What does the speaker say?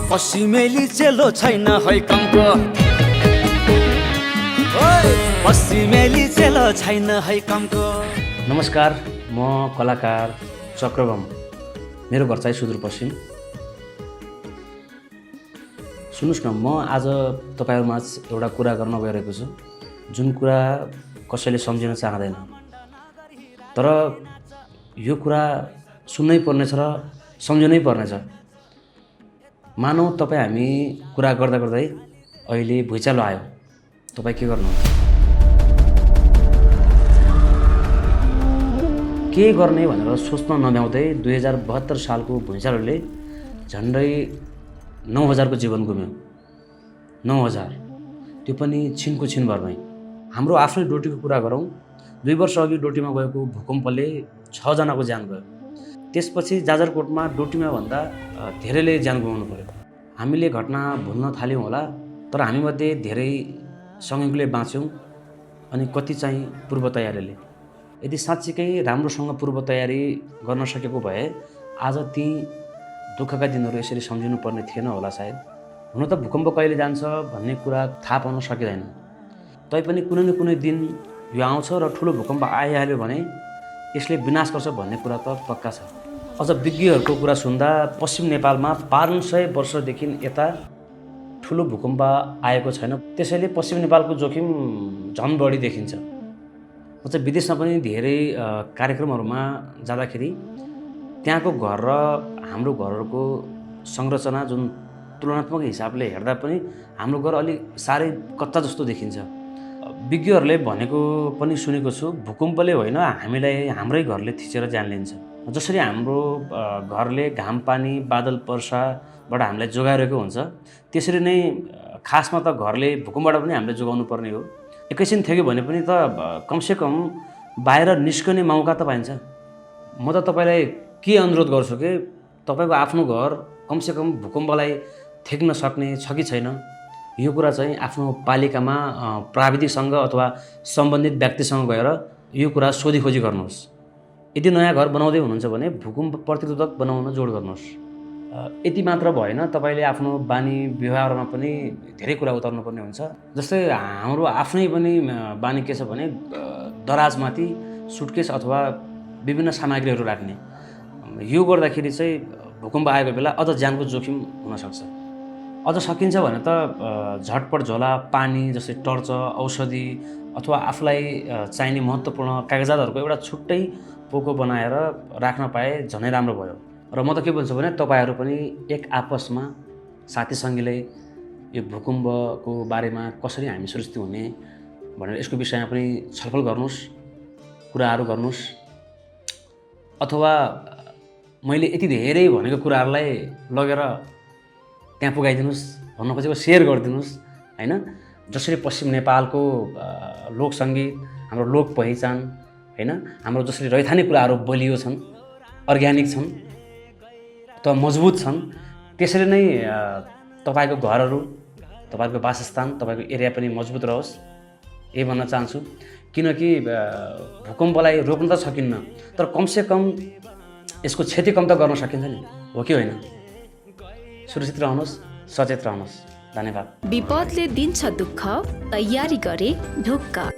पश्चिमेली चेलो छैन है कमको, पश्चिमेली चेलो छैन है कमको। नमस्कार, म कलाकार चक्रबम। मेरो घर चाहिँ सुदूरपश्चिम। सुन्नुहोस् न, म आज तपाईँहरूमाझ एउटा कुरा गर्न गइरहेको छु, जुन कुरा कसैले सम्झिन चाहँदैन, तर यो कुरा सुन्नै पर्नेछ र सम्झनै पर्नेछ। मानौ तपाईँ हामी कुरा गर्दा गर्दै अहिले भुइँचालो आयो, तपाईँ के गर्नुहुन्छ? के गर्ने भनेर सोच्न नभ्याउँदै 2072 सालको भुइँचालोले झन्डै 9000 को जीवन गुम्यो। 9000, त्यो पनि छिनको छिन भरमै। हाम्रो आफ्नै डोटीको कुरा गरौँ, 2 वर्ष अघि डोटीमा गएको भूकम्पले 6 जनाको ज्यान गयो। त्यसपछि जाजरकोटमा डोटीमा भन्दा धेरैले ज्यान गुमाउनु पर्यो। हामीले घटना भुल्न थाल्यौँ होला, तर हामीमध्ये धेरै संयोगले बाँच्यौँ अनि कति चाहिँ पूर्व तयारीले। यदि साँच्चीकै राम्रोसँग पूर्व तयारी गर्न सकेको भए आज ती दुःखका दिनहरू यसरी सम्झिनु पर्ने थिएन होला सायद। हुन त भूकम्प कहिले जान्छ भन्ने कुरा थाहा पाउन सकिँदैन, तैपनि कुनै न कुनै दिन यो आउँछ र ठुलो भूकम्प आइहाल्यो भने यसले विनाश गर्छ भन्ने कुरा त पक्का छ। अझ विज्ञहरूको कुरा सुन्दा पश्चिम नेपालमा 500 वर्षदेखि यता ठुलो भूकम्प आएको छैन, त्यसैले पश्चिम नेपालको जोखिम झन् बढी देखिन्छ। अझ विदेशमा पनि धेरै कार्यक्रमहरूमा जाँदाखेरि त्यहाँको घर र हाम्रो घरहरूको संरचना जुन तुलनात्मक हिसाबले हेर्दा पनि हाम्रो घर अलिक साह्रै कच्चा जस्तो देखिन्छ। विज्ञहरूले भनेको पनि सुनेको छु, भूकम्पले होइन हामीलाई हाम्रै घरले थिचेर ज्यान लिन्छ। जसरी हाम्रो घरले घाम पानी बादल वर्षाबाट हामीलाई जोगाइरहेको हुन्छ, त्यसरी नै खासमा त घरले भूकम्पबाट पनि हामीले जोगाउनु पर्ने हो। एकैछिन थेग्यो भने पनि त कमसेकम बाहिर निस्कने मौका त पाइन्छ। म त तपाईँलाई के अनुरोध गर्छु कि तपाईँको आफ्नो घर कमसेकम भूकम्पलाई थेग्न सक्ने छ कि छैन, यो कुरा चाहिँ आफ्नो पालिकामा प्राविधिकसँग अथवा सम्बन्धित व्यक्तिसँग गएर यो कुरा सोधीखोजी गर्नुहोस्। यदि नयाँ घर बनाउँदै हुनुहुन्छ भने भूकम्प प्रतिरोधक बनाउन जोड गर्नुहोस्। यति मात्र भएन, तपाईँले आफ्नो बानी व्यवहारमा पनि धेरै कुरा उतार्नुपर्ने हुन्छ। जस्तै हाम्रो आफ्नै पनि बानी के छ भने दराजमाथि सुटकेस अथवा विभिन्न सामग्रीहरू राख्ने। यो गर्दाखेरि चाहिँ भूकम्प आएको बेला अझ ज्यानको जोखिम हुनसक्छ। अझ सकिन्छ भने त झटपट झोला पानी जस्तै टर्च, औषधि अथवा आफूलाई चाहिने महत्त्वपूर्ण कागजातहरूको एउटा छुट्टै पोको बनाएर राख्न पाए झनै राम्रो भयो। र म त के भन्छु भने तपाईँहरू पनि एक आपसमा साथीसँगीलाई यो भूकम्पको बारेमा कसरी हामी सुरक्षित हुने भनेर यसको विषयमा पनि छलफल गर्नुहोस्, कुराहरू गर्नुहोस्। अथवा मैले यति धेरै भनेको कुराहरूलाई लगेर त्यहाँ पुगाइदिनुहोस्, भन्न खोजेको सेयर गरिदिनुहोस् हैन। जसरी पश्चिम नेपालको लोकसङ्गीत, हाम्रो लोक पहिचान हैन, हाम्रो जसरी रैथाने कुराहरू बलियो छन्, अर्ग्यानिक छन् अथवा मजबुत छन्, त्यसरी नै तपाईँको घरहरू, तपाईँको वासस्थान, तपाईँको एरिया पनि मजबुत रहोस्, यही भन्न चाहन्छु। किनकि भूकम्पलाई रोक्न त सकिन्न, तर कमसेकम यसको क्षति कम त गर्न सकिन्छ नि, हो कि होइन? सुरक्षित रहनुहोस्, सचेत रहनुहोस्। धन्यवाद। विपदले दिन्छ दुःख, तयारी गरे ढुक्क।